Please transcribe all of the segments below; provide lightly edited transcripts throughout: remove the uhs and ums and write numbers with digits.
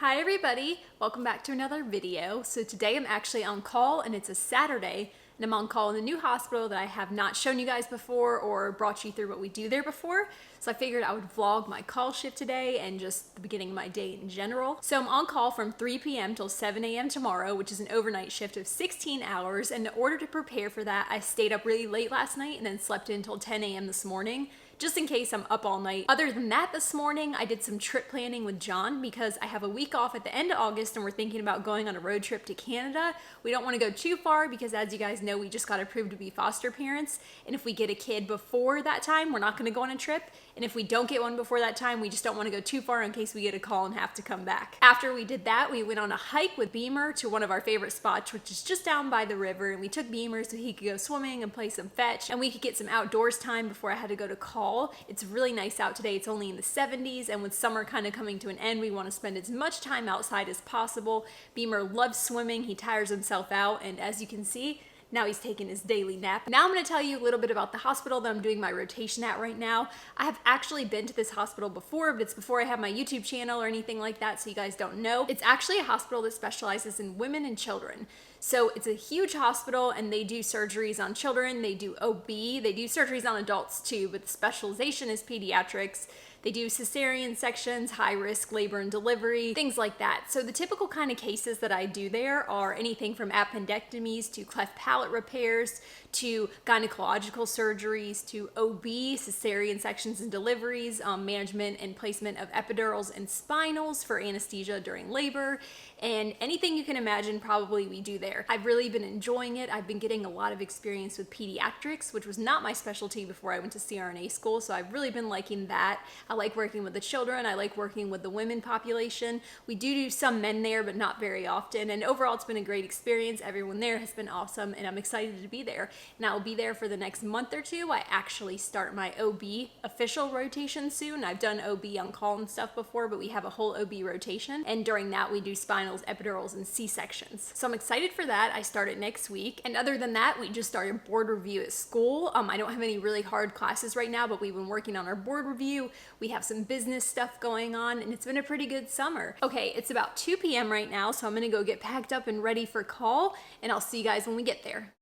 Hi everybody, welcome back to another video. So today I'm actually on call and it's a Saturday and I'm on call in a new hospital that I have not shown you guys before or brought you through what we do there before. So I figured I would vlog my call shift today and just the beginning of my day in general. So I'm on call from 3 p.m. till 7 a.m. tomorrow, which is an overnight shift of 16 hours. And in order to prepare for that, I stayed up really late last night and then slept in until 10 a.m. this morning, just in case I'm up all night. Other than that, this morning I did some trip planning with Jon because I have a week off at the end of August and we're thinking about going on a road trip to Canada. We don't want to go too far because, as you guys know, we just got approved to be foster parents, and if we get a kid before that time, we're not going to go on a trip, and if we don't get one before that time, we just don't want to go too far in case we get a call and have to come back. After we did that, we went on a hike with Beamer to one of our favorite spots, which is just down by the river, and we took Beamer so he could go swimming and play some fetch, and we could get some outdoors time before I had to go to call. It's really nice out today. It's only in the 70s, and with summer kind of coming to an end, we want to spend as much time outside as possible. Beamer loves swimming. He tires himself out, and as you can see, now he's taking his daily nap. Now I'm going to tell you a little bit about the hospital that I'm doing my rotation at right now. I have actually been to this hospital before, but it's before I have my YouTube channel or anything like that, so you guys don't know. It's actually a hospital that specializes in women and children. So it's a huge hospital and they do surgeries on children, they do OB, they do surgeries on adults too, but the specialization is pediatrics. They do cesarean sections, high risk labor and delivery, things like that. So the typical kind of cases that I do there are anything from appendectomies to cleft palate repairs to gynecological surgeries to OB, cesarean sections and deliveries, management and placement of epidurals and spinals for anesthesia during labor, and anything you can imagine probably we do there. I've really been enjoying it. I've been getting a lot of experience with pediatrics, which was not my specialty before I went to CRNA school, so I've really been liking that. I like working with the children. I like working with the women population. We do some men there, but not very often, and overall it's been a great experience. Everyone there has been awesome, and I'm excited to be there. And I'll be there for the next month or two. I actually start my OB official rotation soon. I've done OB on call and stuff before, but we have a whole OB rotation, and during that we do spinals, epidurals, and C-sections. So I'm excited for that. I start it next week, and other than that, we just started board review at school. I don't have any really hard classes right now, but we've been working on our board review. We have some business stuff going on, and it's been a pretty good summer. Okay, it's about 2 p.m. right now, so I'm gonna go get packed up and ready for call, and I'll see you guys when we get there.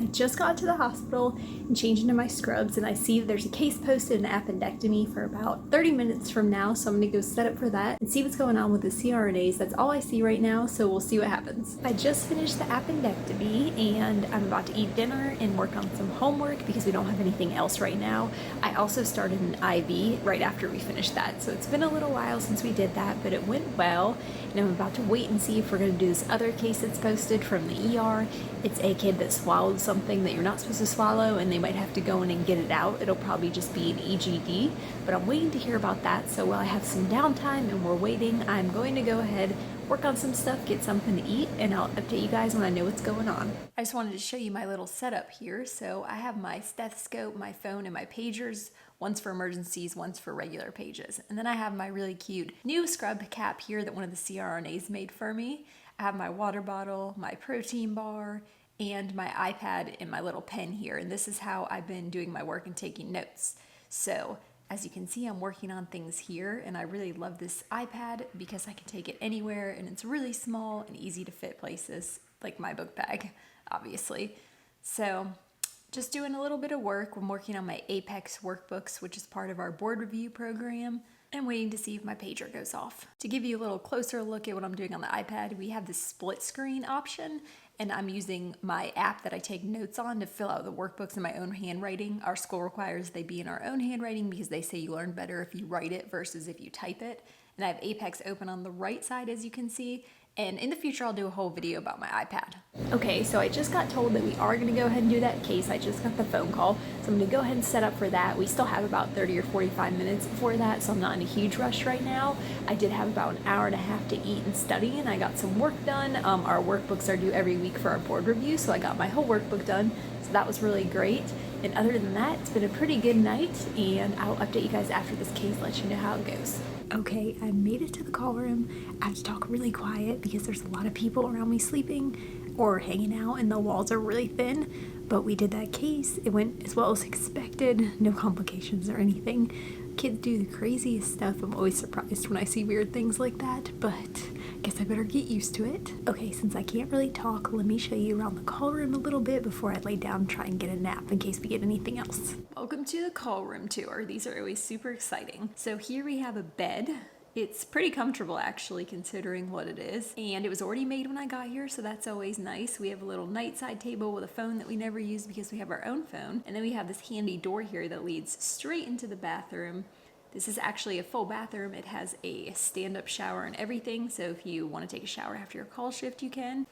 I just got to the hospital and changed into my scrubs, and I see there's a case posted, an appendectomy for about 30 minutes from now, so I'm gonna go set up for that and see what's going on with the CRNAs. That's all I see right now, so we'll see what happens. I just finished the appendectomy and I'm about to eat dinner and work on some homework because we don't have anything else right now. I also started an IV right after we finished that, so it's been a little while since we did that, but it went well, and I'm about to wait and see if we're gonna do this other case that's posted from the ER. It's a kid that swallowed something that you're not supposed to swallow, and they might have to go in and get it out. It'll probably just be an EGD, but I'm waiting to hear about that. So while I have some downtime and we're waiting, I'm going to go ahead, work on some stuff, get something to eat, and I'll update you guys when I know what's going on. I just wanted to show you my little setup here. So I have my stethoscope, my phone, and my pagers. One's for emergencies, one's for regular pages. And then I have my really cute new scrub cap here that one of the CRNAs made for me. I have my water bottle, my protein bar, and my iPad and my little pen here. And this is how I've been doing my work and taking notes. So as you can see, I'm working on things here, and I really love this iPad because I can take it anywhere, and it's really small and easy to fit places, like my book bag, obviously. So just doing a little bit of work. I'm working on my Apex workbooks, which is part of our board review program, and waiting to see if my pager goes off. To give you a little closer look at what I'm doing on the iPad, we have this split screen option, and I'm using my app that I take notes on to fill out the workbooks in my own handwriting. Our school requires they be in our own handwriting because they say you learn better if you write it versus if you type it. And I have Apex open on the right side, as you can see. And in the future, I'll do a whole video about my iPad. Okay, so I just got told that we are gonna go ahead and do that case. I just got the phone call, so I'm gonna go ahead and set up for that. We still have about 30 or 45 minutes before that, so I'm not in a huge rush right now. I did have about an hour and a half to eat and study, and I got some work done. Our workbooks are due every week for our board review, so I got my whole workbook done, so that was really great. And other than that, it's been a pretty good night, and I'll update you guys after this case, let you know how it goes. Okay, I made it to the call room. I have to talk really quiet because there's a lot of people around me sleeping or hanging out, and the walls are really thin, but we did that case. It went as well as expected, no complications or anything. Kids do the craziest stuff. I'm always surprised when I see weird things like that, but I guess I better get used to it. Okay, since I can't really talk, let me show you around the call room a little bit before I lay down and try and get a nap in case we get anything else. Welcome to the call room tour. These are always super exciting. So here we have a bed. It's pretty comfortable actually considering what it is, and it was already made when I got here, so that's always nice. We have a little nightside table with a phone that we never use because we have our own phone, and then we have this handy door here that leads straight into the bathroom. This is actually a full bathroom. It has a stand-up shower and everything, so if you want to take a shower after your call shift, you can.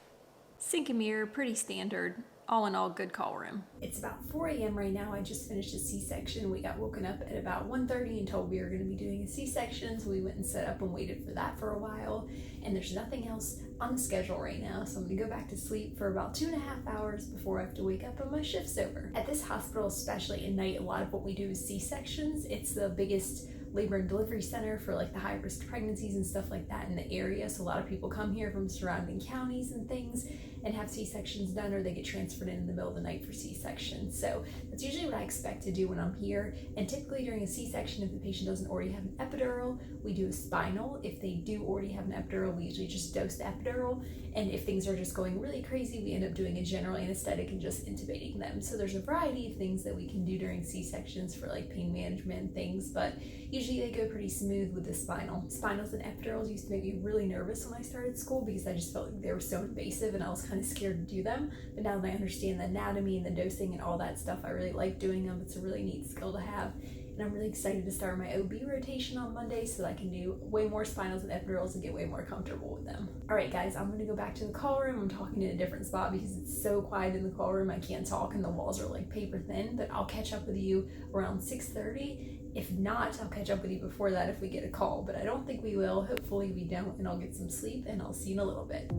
Sink and mirror, pretty standard. All in all, good call room. It's about 4 a.m. right now. I just finished a C-section. We got woken up at about 1:30 and told we were going to be doing a C-section, so we went and set up and waited for that for a while. And there's nothing else on the schedule right now, so I'm going to go back to sleep for about 2.5 hours before I have to wake up when my shift's over. At this hospital, especially at night, a lot of what we do is C-sections. It's the biggest labor and delivery center for like the high-risk pregnancies and stuff like that in the area, so a lot of people come here from surrounding counties and things and have C-sections done, or they get transferred in the middle of the night for C-sections. So that's usually what I expect to do when I'm here, and typically during a C-section, if the patient doesn't already have an epidural, we do a spinal. If they do already have an epidural, we usually just dose the epidural, and if things are just going really crazy, we end up doing a general anesthetic and just intubating them. So there's a variety of things that we can do during C-sections for like pain management and things, but usually they go pretty smooth with the spinal. Spinals and epidurals used to make me really nervous when I started school because I just felt like they were so invasive and I was kind of scared to do them. But now that I understand the anatomy and the dosing and all that stuff, I really like doing them. It's a really neat skill to have. And I'm really excited to start my OB rotation on Monday so that I can do way more spinals and epidurals and get way more comfortable with them. All right, guys, I'm gonna go back to the call room. I'm talking in a different spot because it's so quiet in the call room. I can't talk and the walls are like paper thin, but I'll catch up with you around 6:30. If not, I'll catch up with you before that if we get a call, but I don't think we will. Hopefully we don't, and I'll get some sleep, and I'll see you in a little bit.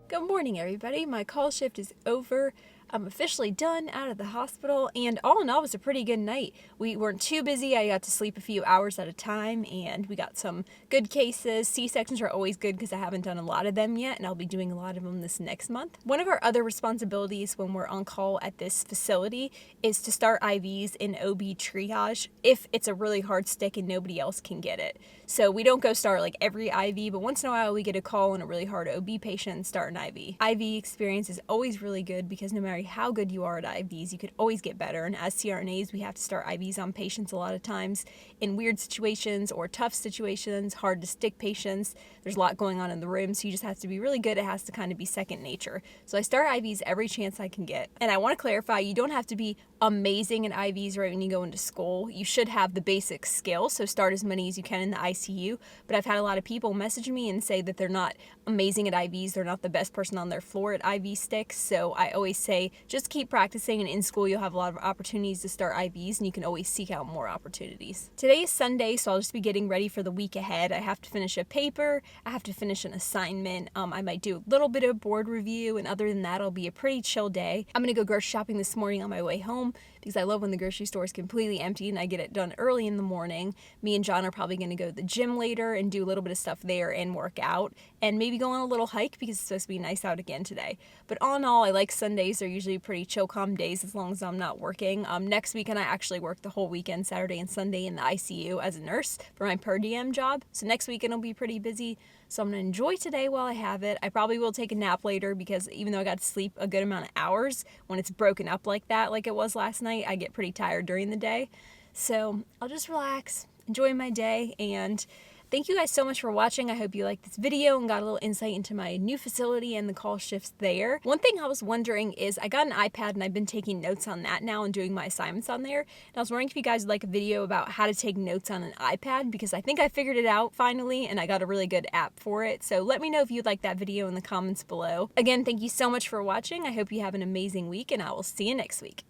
Good morning, everybody. My call shift is over. I'm officially done out of the hospital, and all in all, it was a pretty good night. We weren't too busy. I got to sleep a few hours at a time, and we got some good cases. C-sections are always good because I haven't done a lot of them yet, and I'll be doing a lot of them this next month. One of our other responsibilities when we're on call at this facility is to start IVs in OB triage if it's a really hard stick and nobody else can get it. So we don't go start like every IV, but once in a while we get a call on a really hard OB patient and start an IV. IV experience is always really good because no matter how good you are at IVs, you could always get better. And as CRNAs, we have to start IVs on patients a lot of times in weird situations or tough situations, hard to stick patients. There's a lot going on in the room, so you just have to be really good. It has to kind of be second nature. So I start IVs every chance I can get. And I want to clarify, you don't have to be amazing at IVs right when you go into school. You should have the basic skill, so start as many as you can in the ICU. But I've had a lot of people message me and say that they're not amazing at IVs. They're not the best person on their floor at IV sticks. So I always say, just keep practicing, and in school you'll have a lot of opportunities to start IVs, and you can always seek out more opportunities. Today is Sunday, so I'll just be getting ready for the week ahead. I have to finish a paper, I have to finish an assignment, I might do a little bit of board review, and other than that, it'll be a pretty chill day. I'm gonna go grocery shopping this morning on my way home because I love when the grocery store is completely empty and I get it done early in the morning. Me and Jon are probably gonna go to the gym later and do a little bit of stuff there and work out, and maybe go on a little hike because it's supposed to be nice out again today. But all in all, I like Sundays. They're usually pretty chill, calm days as long as I'm not working. Next weekend, I actually work the whole weekend, Saturday and Sunday, in the ICU as a nurse for my per diem job. So next weekend will be pretty busy. So I'm going to enjoy today while I have it. I probably will take a nap later because even though I got to sleep a good amount of hours, when it's broken up like that, like it was last night, I get pretty tired during the day. So I'll just relax, enjoy my day, and thank you guys so much for watching. I hope you liked this video and got a little insight into my new facility and the call shifts there. One thing I was wondering is I got an iPad and I've been taking notes on that now and doing my assignments on there. And I was wondering if you guys would like a video about how to take notes on an iPad, because I think I figured it out finally and I got a really good app for it. So let me know if you'd like that video in the comments below. Again, thank you so much for watching. I hope you have an amazing week, and I will see you next week.